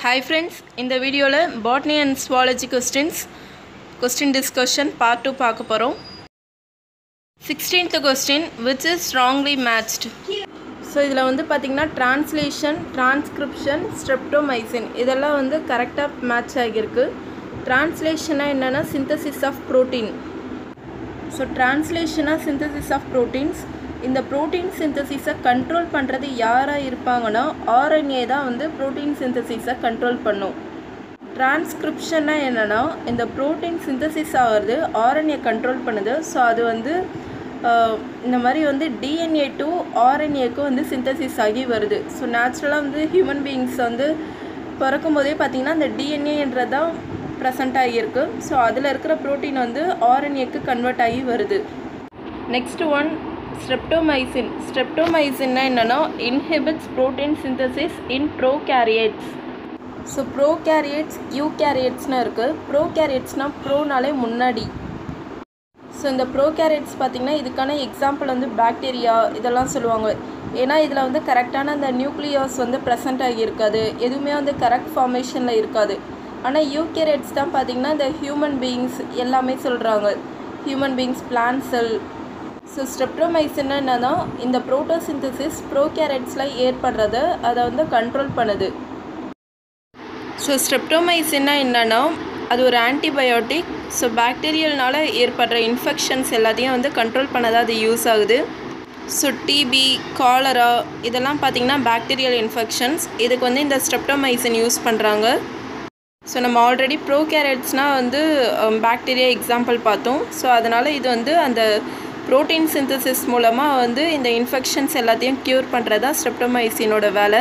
Hi friends, இந்த வீடியோவில் botany and zoology question discussion part 2 பார்க்க போகிறோம். 16th question, which is wrongly matched? So இதில் வந்து பார்த்திங்கன்னா translation, transcription, streptomycin இதெல்லாம் வந்து கரெக்டாக மேட்ச் ஆகியிருக்கு. Translationனா என்னென்னா synthesis of protein. ஸோ translationனா synthesis of proteins. இந்த ப்ரோட்டீன் சிந்தசிஸை கண்ட்ரோல் பண்ணுறது யாராக இருப்பாங்கன்னா ஆர்என்ஏ தான் வந்து ப்ரோட்டீன் சிந்தசிஸை கண்ட்ரோல் பண்ணும். டிரான்ஸ்கிரிப்ஷன்னா என்னென்னா இந்த ப்ரோட்டீன் சிந்தசிஸ் ஆகிறது ஆர்என்ஏ கண்ட்ரோல் பண்ணுது. ஸோ அது வந்து இந்த மாதிரி வந்து டிஎன்ஏ டு ஆர்என்ஏக்கு வந்து சிந்தசிஸ் ஆகி வருது. ஸோ நேச்சுரலாக வந்து ஹியூமன் பீயிங்ஸ் வந்து பிறக்கும் போதே பார்த்திங்கன்னா இந்த டிஎன்ஏன்றது தான் ப்ரெசண்ட் ஆகியிருக்கு. ஸோ அதில் இருக்கிற ப்ரோட்டீன் வந்து ஆர்என்ஏக்கு கன்வெர்ட் ஆகி வருது. Next one streptomycin. Streptomycinனா என்னன்னா inhibits protein synthesis in prokaryotes. So prokaryotes யூகேரியட்ஸ்னு இருக்குது. ப்ரோகேரியட்ஸ்னால் ப்ரோனாலே முன்னாடி. ஸோ இந்த ப்ரோகேரியட்ஸ் பார்த்திங்கன்னா இதுக்கான எக்ஸாம்பிள் வந்து பாக்டீரியா இதெல்லாம் சொல்லுவாங்க. ஏன்னா இதில் வந்து கரெக்டான அந்த நியூக்ளியஸ் வந்து ப்ரெசென்ட் ஆகியிருக்காது, எதுவுமே வந்து கரெக்ட் ஃபார்மேஷனில் இருக்காது. ஆனால் யூகேரியட்ஸ் தான் பார்த்திங்கன்னா இந்த ஹியூமன் பீயிங்ஸ் எல்லாமே சொல்கிறாங்க. Human beings, plant cell. So ஸ்ட்ரெப்டோமைசின்னா என்னன்னா இந்த ப்ரோட்டோசிந்தசிஸ் ப்ரோகேரியட்ஸில் ஏற்படுறத அதை வந்து கண்ட்ரோல் பண்ணுது. ஸோ ஸ்ட்ரெப்டோமைசின்னா என்னென்னா அது ஒரு ஆன்டிபயோட்டிக். ஸோ பாக்டீரியல்னால ஏற்படுற இன்ஃபெக்ஷன்ஸ் எல்லாத்தையும் வந்து கண்ட்ரோல் பண்ணதான் அது யூஸ் ஆகுது. ஸோ டிபி, காலரா இதெல்லாம் பார்த்திங்கன்னா பாக்டீரியல் இன்ஃபெக்ஷன்ஸ். இதுக்கு வந்து இந்த ஸ்ட்ரெப்டோமைசின் யூஸ் பண்ணுறாங்க. ஸோ நம்ம ஆல்ரெடி ப்ரோகேரியட்ஸ்னால் வந்து பாக்டீரியா எக்ஸாம்பிள் பார்த்தோம். ஸோ அதனால் இது வந்து அந்த ப்ரோட்டீன் சிந்தசிஸ் மூலமாக வந்து இந்த இன்ஃபெக்ஷன்ஸ் எல்லாத்தையும் க்யூர் பண்ணுறது தான் ஸ்ட்ரெப்டோமைசினோட வேலை.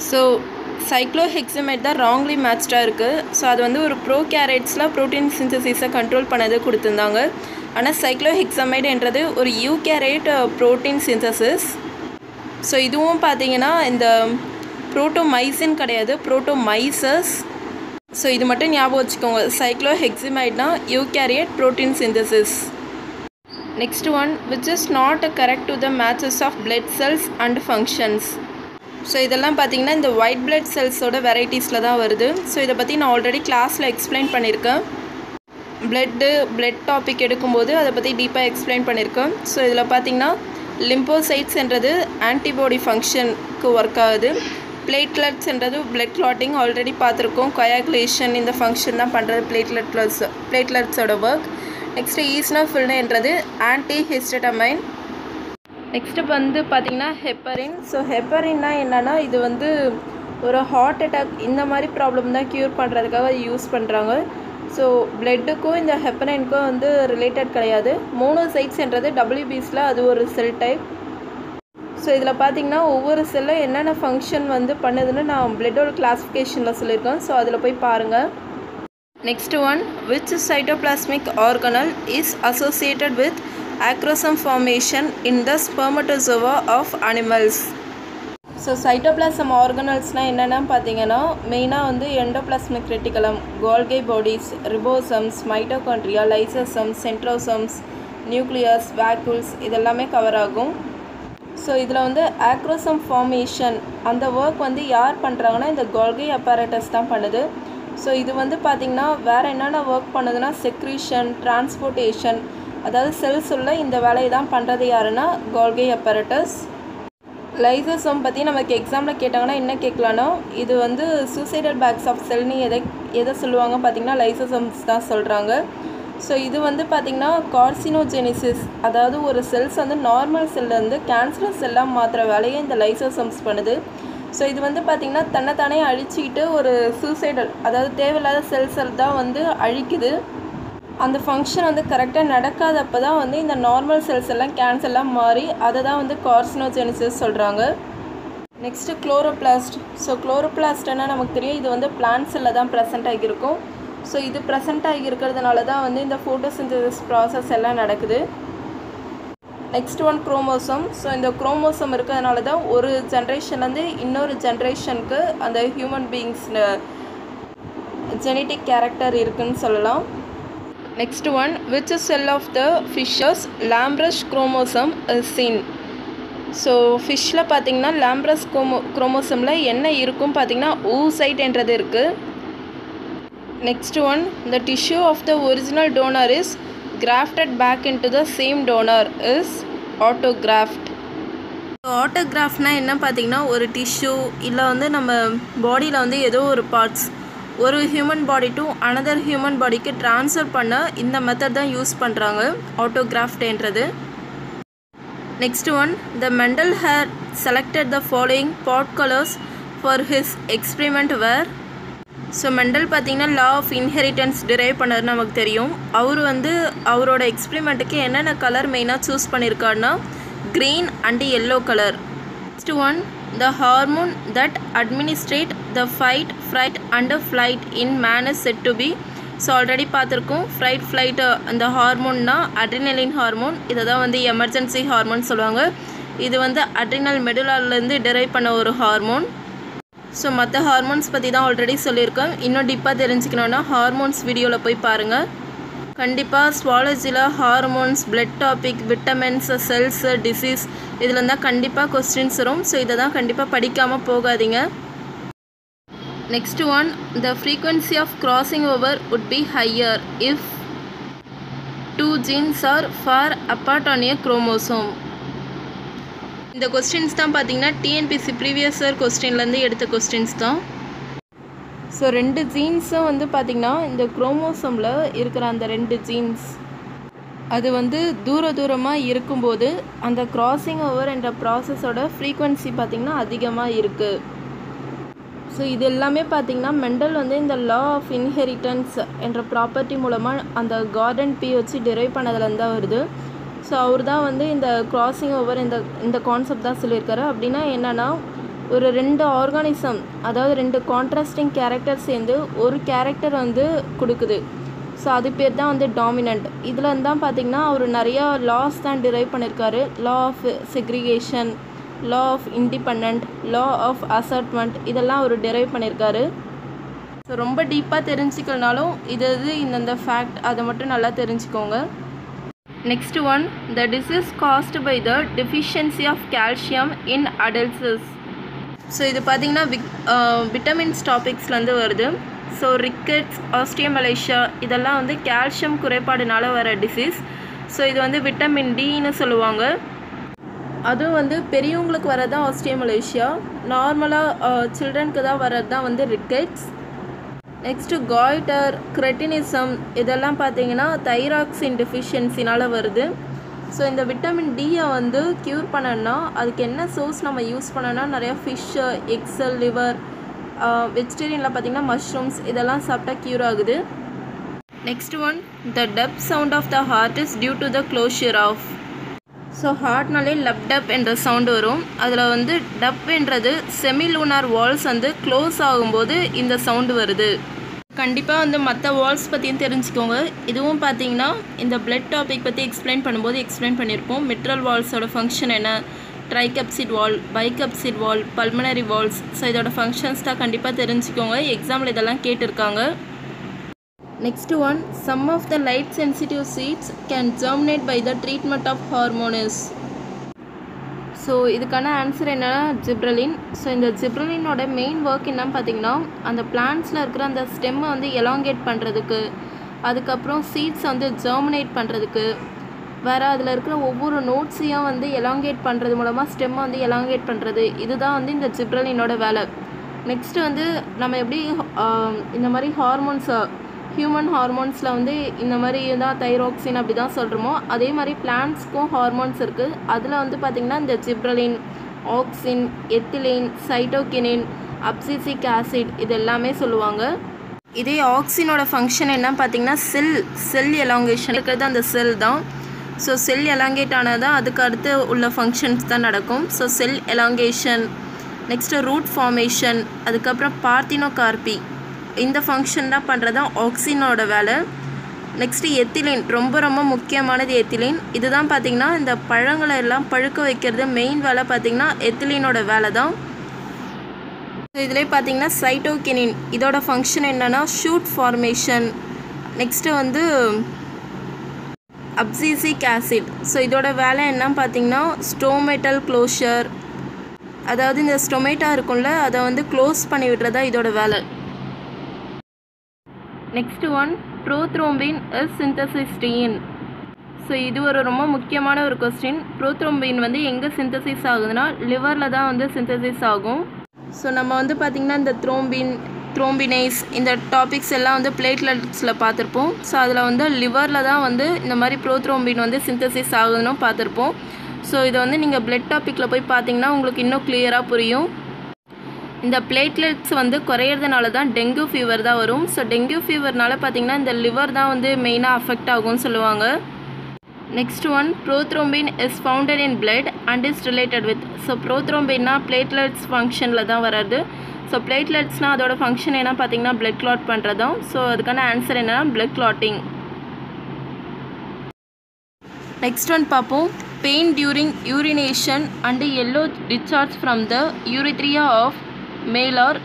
ஸோ சைக்ளோஹெக்ஸமைட் தான் ராங்லி மேட்ச்டாக இருக்குது. ஸோ அது வந்து ஒரு ப்ரோகேரியட்ஸில் ப்ரோட்டீன் சிந்தசிஸை கண்ட்ரோல் பண்ணது கொடுத்துருந்தாங்க. ஆனால் சைக்ளோஹெக்ஸமைடுன்றது ஒரு யூகேரியட் ப்ரோட்டீன் சிந்தசிஸ். ஸோ இதுவும் பார்த்திங்கன்னா இந்த புரோட்டோமைசின் கிடையாது, புரோட்டோமைசஸ். ஸோ இது மட்டும் ஞாபகம் வச்சுக்கோங்க. சைக்ளோஹெக்ஸமைட்னா eukaryote protein synthesis. Next one, which is not correct to the matches of blood cells and functions. So இதெல்லாம் பார்த்திங்கன்னா இந்த ஒயிட் பிளட் செல்ஸோட வெரைட்டிஸில் தான் வருது. ஸோ இதை பற்றி நான் ஆல்ரெடி கிளாஸில் எக்ஸ்பிளைன் பண்ணியிருக்கேன். பிளட் டாபிக் எடுக்கும்போது அதை பற்றி டீப்பாக எக்ஸ்பிளைன் பண்ணியிருக்கேன். ஸோ இதில் பார்த்திங்கன்னா லிம்போசைட்ஸ்ன்றது ஆன்டிபாடி ஃபங்க்ஷனுக்கு ஒர்க் ஆகுது. பிளேட்லெட்ஸ்ன்றது பிளட் கிளாட்டிங் ஆல்ரெடி பார்த்துருக்கோம். கொயாகுலேஷன் இந்த ஃபங்க்ஷன் தான் பண்ணுறது பிளேட்லெட்ஸோட ஒர்க். நெக்ஸ்ட்டு ஈஸ்னோஃபில்ன்றது ஆன்டிஹிஸ்டமைன். நெக்ஸ்ட்டு வந்து பார்த்திங்கன்னா ஹெப்பரின். ஸோ ஹெப்பரின்னா என்னென்னா இது வந்து ஒரு ஹார்ட் அட்டாக் இந்த மாதிரி ப்ராப்ளம் தான் க்யூர் பண்ணுறதுக்காக யூஸ் பண்ணுறாங்க. ஸோ பிளட்டுக்கும் இந்த ஹெப்பரினுக்கும் வந்து ரிலேட்டட் கிடையாது. மோனோசைட்ஸ்ன்றது WBCல அது ஒரு செல் டைப். ஸோ இதில் பார்த்திங்கன்னா ஒவ்வொரு செல்லும் என்னென்ன ஃபங்க்ஷன் வந்து பண்ணுதுன்னு நான் பிளட்டோட கிளாஸிஃபிகேஷனில் சொல்லியிருக்கேன். ஸோ அதில் போய் பாருங்கள். Next one, which cytoplasmic organelle is associated with acrosome formation in the spermatozoa of animals? So cytoplasm ஆர்கனல்ஸ்னால் என்னென்னா பார்த்தீங்கன்னா மெயினாக வந்து endoplasmic reticulum, Golgi bodies, ribosomes, mitochondria, lysosomes, centrosomes, nucleus, vacuoles இதெல்லாமே கவர் ஆகும். ஸோ இதில் வந்து ஆக்ரோசம் ஃபார்மேஷன் அந்த ஒர்க் வந்து யார் பண்ணுறாங்கன்னா இந்த கோல்கி அப்பரேட்டஸ் தான் பண்ணுது. ஸோ இது வந்து பார்த்திங்கன்னா வேறு என்னென்ன ஒர்க் பண்ணுதுன்னா செக்ரீஷன், டிரான்ஸ்போர்ட்டேஷன், அதாவது செல்ஸ் உள்ள இந்த வேலையை தான் பண்ணுறது யாருன்னா கோல்கி அப்பரேட்டஸ். லைசோசோம் பற்றி நமக்கு எக்ஸாம்பிள் கேட்டாங்கன்னா என்ன கேட்கலான்னா இது வந்து சூசைடல் பேக்ஸ் ஆஃப் செல்னு எதை சொல்லுவாங்க பார்த்திங்கன்னா லைசோசோம்ஸ் தான் சொல்கிறாங்க. ஸோ இது வந்து பார்த்திங்கன்னா கார்சினோஜெனிசிஸ், அதாவது ஒரு செல்ஸ் வந்து நார்மல் செல்லேருந்து கேன்சரஸ் செல்லாக மாற்றுற வேலையை இந்த லைசோசோம்ஸ் பண்ணுது. ஸோ இது வந்து பார்த்திங்கன்னா தன்னைத்தானே அழிச்சிக்கிட்டு ஒரு சூசைடல், அதாவது தேவையில்லாத செல்ஸ் தான் வந்து அழிக்குது. அந்த ஃபங்க்ஷன் வந்து கரெக்டாக நடக்காதப்போ தான் வந்து இந்த நார்மல் செல்ஸ் எல்லாம் கேன்சர்லாம் மாறி அதை தான் வந்து கார்சினோஜெனிசிஸ் சொல்கிறாங்க. Next chloroplast. ஸோ குளோரோபிளாஸ்ட்னா நமக்கு தெரியும் இது வந்து பிளான்ட் செல்லில் தான் ப்ரெசென்ட் ஆகியிருக்கும். ஸோ இது ப்ரெசென்ட் ஆகியிருக்கிறதுனால தான் வந்து இந்த ஃபோட்டோசிந்தசிஸ் ப்ராசஸ் எல்லாம் நடக்குது. Next one chromosome. ஸோ இந்த குரோமோசோம் இருக்கிறதுனால தான் ஒரு ஜென்ரேஷன்லேருந்து இன்னொரு ஜென்ரேஷனுக்கு அந்த ஹியூமன் பீயிங்ஸ் ஜெனட்டிக் கேரக்டர் இருக்குதுன்னு சொல்லலாம். Next one, which cell of the fishes lampbrush chromosome is seen? So ஃபிஷ்ஷில் பார்த்திங்கன்னா லாம்ப்ரஸ் குரோமோசோமில் என்ன இருக்கும் பார்த்திங்கன்னா oocyte என்றது இருக்குது. Next one, the tissue of the original donor is grafted back into the same donor is autograft. ஆட்டோகிராஃப்னா என்ன பார்த்திங்கன்னா ஒரு டிஷ்யூ இல்லை வந்து நம்ம பாடியில் வந்து ஏதோ ஒரு பார்ட்ஸ் ஒரு human body to another human பாடிக்கு ட்ரான்ஸ்ஃபர் பண்ண இந்த மெத்தட் தான் யூஸ் பண்ணுறாங்க ஆட்டோகிராஃப்ட்ன்றது. Next one, the Mendel had selected the following pot colors for his experiment were. So Mendel பார்த்திங்கன்னா லா ஆஃப் இன்ஹெரிட்டன்ஸ் டிரைவ் பண்ணார்னு நமக்கு தெரியும். அவர் வந்து அவரோட எக்ஸ்பெரிமெண்ட்டுக்கு என்னென்ன கலர் மெயினாக சூஸ் பண்ணியிருக்காருன்னா green and yellow colour. Next one, the hormone that administrate the fight, fright and flight in man is said to be. So already பார்த்துருக்கோம் ஃப்ரைட் ஃப்ளைட் அந்த ஹார்மோன்னா அட்ரினலின் ஹார்மோன். இதை தான் வந்து எமர்ஜென்சி ஹார்மோன் சொல்லுவாங்க. இது வந்து அட்ரினல் மெடுலாலேருந்து டிரைவ் பண்ண ஒரு ஹார்மோன். ஸோ மற்ற ஹார்மோன்ஸ் பற்றி தான் ஆல்ரெடி சொல்லியிருக்கேன். இன்னும் டீப்பாக தெரிஞ்சுக்கணுன்னா ஹார்மோன்ஸ் வீடியோவில் போய் பாருங்கள். கண்டிப்பாக ஸ்வாலஜியில் hormones, blood topic, vitamins, cells, disease இதில் இருந்தால் கண்டிப்பாக கொஸ்டின்ஸ் வரும். ஸோ இதை தான் கண்டிப்பாக படிக்காமல் போகாதீங்க. Next one, the frequency of crossing over would be higher if two genes are far apart on a chromosome. இந்த கொஸ்டின்ஸ் தான் பார்த்தீங்கன்னா டிஎன்பிசி ப்ரீவியஸ் இயர் கொஸ்டின்லேருந்து எடுத்த கொஸ்டின்ஸ் தான். ஸோ 2 ஜீன்ஸும் வந்து பார்த்திங்கன்னா இந்த குரோமோசோமில் இருக்கிற அந்த 2 ஜீன்ஸ் அது வந்து தூரமாக இருக்கும்போது அந்த கிராசிங் ஓவர் என்ற ப்ராசஸோட ஃப்ரீக்வன்சி பார்த்திங்கன்னா அதிகமாக இருக்குது. ஸோ இது எல்லாமே பார்த்திங்கன்னா மெண்டல் வந்து இந்த லா ஆஃப் இன்ஹெரிட்டன்ஸ் என்ற ப்ராப்பர்ட்டி மூலமாக அந்த கார்டன் பி வச்சு டிரைவ் பண்ணதுலேருந்து தான் வருது. ஸோ அவர் தான் வந்து இந்த கிராசிங் ஓவர் இந்த கான்செப்ட் தான் சொல்லியிருக்காரு. அப்படின்னா என்னென்னா ஒரு 2 ஆர்கானிசம், அதாவது 2 கான்ட்ராஸ்டிங் கேரக்டர் சேர்ந்து ஒரு கேரக்டர் வந்து கொடுக்குது. ஸோ அது பேர் தான் வந்து டாமினண்ட். இதில் தான் பார்த்திங்கன்னா அவர் நிறையா லாஸ் தான் டிரைவ் பண்ணியிருக்காரு. Law of segregation, law of independent, law of assortment இதெல்லாம் அவர் டிரைவ் பண்ணியிருக்காரு. ஸோ ரொம்ப டீப்பாக தெரிஞ்சுக்கலனாலும் இது இந்தந்த ஃபேக்ட் அதை மட்டும் நல்லா தெரிஞ்சுக்கோங்க. Next one, the disease caused by the deficiency of calcium in adults. So இது பார்த்திங்கன்னா விட்டமின்ஸ் டாபிக்ஸ்லேருந்து வருது. ஸோ ரிக்கெட்ஸ், ஆஸ்டியோமலேஷியா இதெல்லாம் வந்து கால்சியம் குறைபாடுனால வர டிசீஸ். ஸோ இது வந்து விட்டமின் டின்னு சொல்லுவாங்க. அதுவும் வந்து பெரியவங்களுக்கு வரது தான் ஆஸ்டியோமலேஷியா, நார்மலாக சில்ட்ரனுக்கு தான் வர்றது தான் வந்து ரிக்கெட்ஸ். நெக்ஸ்ட்டு காய்டர், கிரெட்டினிசம் இதெல்லாம் பார்த்திங்கன்னா தைராக்சின் டெஃபிஷியன்சினால் வருது. ஸோ இந்த விட்டமின் டியை வந்து க்யூர் பண்ணணும்னா அதுக்கு என்ன சோர்ஸ் நம்ம யூஸ் பண்ணோன்னா நிறையா ஃபிஷ்ஷு, எக்ஸல், லிவர், வெஜிடேரியனில் பார்த்திங்கன்னா மஷ்ரூம்ஸ் இதெல்லாம் சாப்பிட்டா க்யூர் ஆகுது. Next one, the dub sound of the heart is due to the closure of. So ஹார்ட்னாலே லப் டப் என்ற சவுண்டு வரும். அதில் வந்து டப்ன்றது செமிலூனார் வால்ஸ் வந்து க்ளோஸ் ஆகும்போது இந்த சவுண்டு வருது. கண்டிப்பாக வந்து மற்ற வால்ஸ் பற்றியும் தெரிஞ்சுக்கோங்க. இதுவும் பார்த்தீங்கன்னா இந்த பிளட் டாபிக் பற்றி எக்ஸ்பிளைன் பண்ணும்போது எக்ஸ்பிளைன் பண்ணியிருப்போம். மிட்ரல் வால்ஸோட ஃபங்க்ஷன் என்ன, ட்ரைகப்சிட் வால், பைகப்சிட் வால், பல்மனரி வால்ஸ். ஸோ இதோட ஃபங்க்ஷன்ஸ் தான் கண்டிப்பாக தெரிஞ்சுக்கோங்க. எக்ஸாம்பிள் இதெல்லாம் கேட்டிருக்காங்க. Next one, some of the light sensitive seeds can germinate by the treatment of hormones. So இதுக்கான ஆன்சர் என்னென்னா ஜிப்ரலின். ஸோ இந்த ஜிப்ரலினோட மெயின் ஒர்க் என்னன்னு பார்த்தீங்கன்னா அந்த பிளான்ட்ஸில் இருக்கிற அந்த ஸ்டெம்மை வந்து எலாங்கேட் பண்ணுறதுக்கு, அதுக்கப்புறம் சீட்ஸை வந்து ஜெர்மினேட் பண்ணுறதுக்கு, வேறு அதில் இருக்கிற ஒவ்வொரு நோட்ஸையும் வந்து எலாங்கேட் பண்ணுறது மூலமாக ஸ்டெம்மை வந்து எலாங்கேட் பண்ணுறது. இதுதான் வந்து இந்த ஜிப்ரலினோட வேலை. நெக்ஸ்ட்டு வந்து நம்ம எப்படி இந்த மாதிரி ஹார்மோன்ஸை ஹியூமன் ஹார்மோன்ஸில் வந்து இந்த மாதிரி தான் தைராக்சின் அப்படி தான் சொல்கிறோமோ அதே மாதிரி பிளான்ட்ஸ்க்கும் ஹார்மோன்ஸ் இருக்குது. அதில் வந்து பார்த்திங்கன்னா இந்த gibberellin, auxin, ethylene, cytokinin, abscisic acid இது எல்லாமே சொல்லுவாங்க. இதே ஆக்சினோட ஃபங்க்ஷன் என்ன பார்த்திங்கன்னா செல் எலாங்கேஷன் இருக்கிறது அந்த செல் தான். ஸோ செல் எலாங்கேட் ஆனால் தான் அதுக்கு அடுத்து உள்ள ஃபங்க்ஷன்ஸ் தான் நடக்கும். ஸோ செல் எலாங்கேஷன், நெக்ஸ்ட்டு ரூட் ஃபார்மேஷன், அதுக்கப்புறம் பார்த்தினோகார்பி இந்த ஃபங்க்ஷன் தான் பண்ணுறது தான் ஆக்சினோட வேலை. நெக்ஸ்ட்டு எத்திலின், ரொம்ப ரொம்ப முக்கியமானது எத்திலின். இதுதான் பார்த்திங்கன்னா இந்த பழங்களை எல்லாம் பழுக்க வைக்கிறது மெயின் வேலை பார்த்திங்கன்னா எத்திலினோட வேலை தான். இதிலே பார்த்திங்கன்னா சைட்டோகினின் இதோட ஃபங்க்ஷன் என்னென்னா ஷூட் ஃபார்மேஷன். நெக்ஸ்ட்டு வந்து அப்சிசிக் ஆசிட். ஸோ இதோட வேலை என்ன பார்த்தீங்கன்னா ஸ்டோமெட்டல் க்ளோஷர், அதாவது இந்த ஸ்டொமேட்டா இருக்கும்ல அதை வந்து க்ளோஸ் பண்ணி விடுறதா இதோட வேலை. Next one, prothrombin is synthesized in. So இது ஒரு ரொம்ப முக்கியமான ஒரு கொஸ்டின். ப்ரோத்ரோம்பின் வந்து எங்கே சிந்தசிஸ் ஆகுதுன்னா லிவரில் தான் வந்து சிந்தசிஸ் ஆகும். ஸோ நம்ம வந்து பார்த்திங்கன்னா இந்த த்ரோம்பினைஸ் இந்த டாபிக்ஸ் எல்லாம் வந்து பிளேட்லெட்ஸில் பார்த்துருப்போம். ஸோ அதில் வந்து லிவரில் தான் வந்து இந்த மாதிரி ப்ரோத்ரோம்பின் வந்து சிந்தசிஸ் ஆகுதுன்னு பார்த்துருப்போம். ஸோ இதை வந்து நீங்கள் பிளட் டாப்பிக்கில் போய் பார்த்தீங்கன்னா உங்களுக்கு இன்னும் கிளியராக புரியும். இந்த பிளேட்லெட்ஸ் வந்து குறையிறதுனால தான் டெங்கு ஃபீவர் தான் வரும். ஸோ டெங்கு ஃபீவர்னால பார்த்திங்கன்னா இந்த லிவர் தான் வந்து மெயினாக அஃபெக்ட் ஆகும்னு சொல்லுவாங்க. Next one, prothrombin is founded in blood and is related with. So ப்ரோத்ரோம்பின்னா பிளேட்லெட்ஸ் ஃபங்க்ஷனில் தான் வராது. ஸோ பிளேட்லெட்ஸ்னால் அதோட ஃபங்க்ஷன் என்ன பார்த்திங்கன்னா பிளட் கிளாட் பண்ணுறதும். ஸோ அதுக்கான ஆன்சர் என்னன்னா பிளட் கிளாட்டிங். நெக்ஸ்ட் ஒன் பார்ப்போம். Pain during urination and yellow discharge from the urethra of male are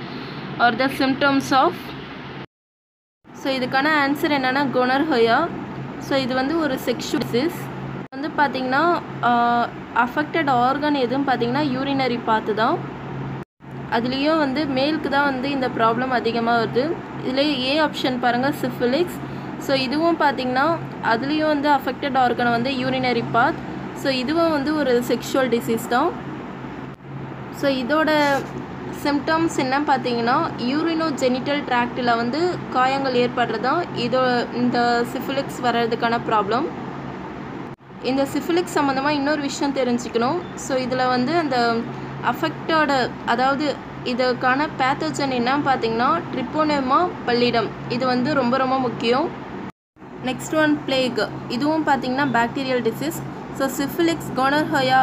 the symptoms of. So இதுக்கான ஆன்சர் என்னென்னா கோனர்ஹோயா. ஸோ இது வந்து ஒரு செக்ஷுவல் டிசீஸ். வந்து பார்த்திங்கன்னா அஃபெக்டட் ஆர்கன் எதுவும் பார்த்திங்கன்னா யூரினரி பார்த்து தான். அதுலேயும் வந்து மேலுக்கு தான் வந்து இந்த ப்ராப்ளம் அதிகமாக வருது. இதில் ஏ ஆப்ஷன் பாருங்கள், சிஃபிலிக்ஸ். ஸோ இதுவும் பார்த்திங்கன்னா அதுலேயும் வந்து அஃபெக்டட் ஆர்கன் வந்து யூரினரி பாத். ஸோ இதுவும் வந்து ஒரு செக்ஷுவல் டிசீஸ் தான். ஸோ இதோட சிம்டம்ஸ் என்ன பார்த்தீங்கன்னா யூரினோஜெனிட்டல் ட்ராக்டில் வந்து காயங்கள் ஏற்படுறது தான் இந்த சிஃபிலிக்ஸ் வர்றதுக்கான ப்ராப்ளம். இந்த சிஃபிலிக்ஸ் சம்மந்தமாக இன்னொரு விஷயம் தெரிஞ்சுக்கணும். ஸோ இதில் வந்து அந்த அஃபெக்டோட அதாவது இதுக்கான பேத்தோஜன் என்ன பார்த்தீங்கன்னா ட்ரிப்போனேமா பல்லிடம். இது வந்து ரொம்ப ரொம்ப முக்கியம். Next one, plague. இதுவும் பார்த்திங்கன்னா bacterial disease. So syphilis, gonorrhoea,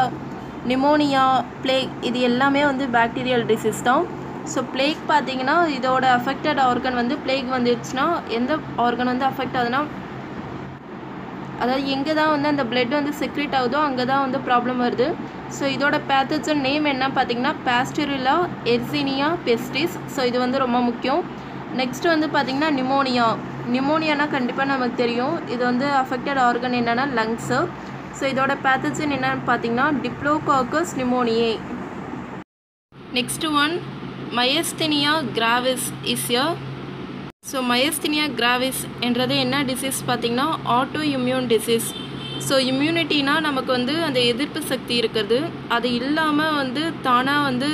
pneumonia, plague இது எல்லாமே வந்து பாக்டீரியல் டிசீஸ் தான். ஸோ பிளேக் பார்த்திங்கன்னா இதோட அஃபெக்டட் ஆர்கன் வந்து பிளேக் வந்துடுச்சுன்னா எந்த ஆர்கன் வந்து அஃபெக்ட் ஆகுதுன்னா அதாவது எங்கே தான் வந்து அந்த பிளட் வந்து செக்ரேட் ஆகுதோ அங்கே தான் வந்து ப்ராப்ளம் வருது. ஸோ இதோட பேத்தோஜன் நேம் என்ன பார்த்திங்கன்னா பாஸ்டூரில்லா எர்சினியா பெஸ்டிஸ். ஸோ இது வந்து ரொம்ப முக்கியம். நெக்ஸ்ட் வந்து பார்த்திங்கன்னா நிமோனியானா கண்டிப்பாக நமக்கு தெரியும். இது வந்து அஃபெக்டட் ஆர்கன் என்னென்னா லங்ஸு. ஸோ இதோட பேத்தோஜன் என்னன்னு பார்த்தீங்கன்னா diplococcus pneumoniae. Next one, myasthenia gravis is a. So myasthenia gravis என்றது என்ன டிசீஸ் பார்த்தீங்கன்னா ஆட்டோ இம்யூன் டிசீஸ். ஸோ இம்யூனிட்டினா நமக்கு வந்து அந்த எதிர்ப்பு சக்தி இருக்கிறது, அது இல்லாமல் வந்து தானாக வந்து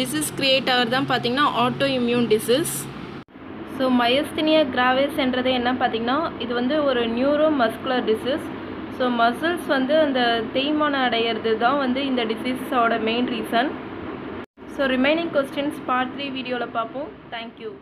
டிசீஸ் க்ரியேட் ஆகிறது தான் பார்த்திங்கன்னா autoimmune disease. So myasthenia gravis என்றது என்ன பார்த்திங்கன்னா இது வந்து ஒரு neuromuscular disease. So muscles வந்து அந்த தேய்மானம் அடையிறது தான் வந்து இந்த டிசீஸோட main reason. So remaining questions part 3 வீடியோவில் பார்ப்போம். தேங்க்யூ.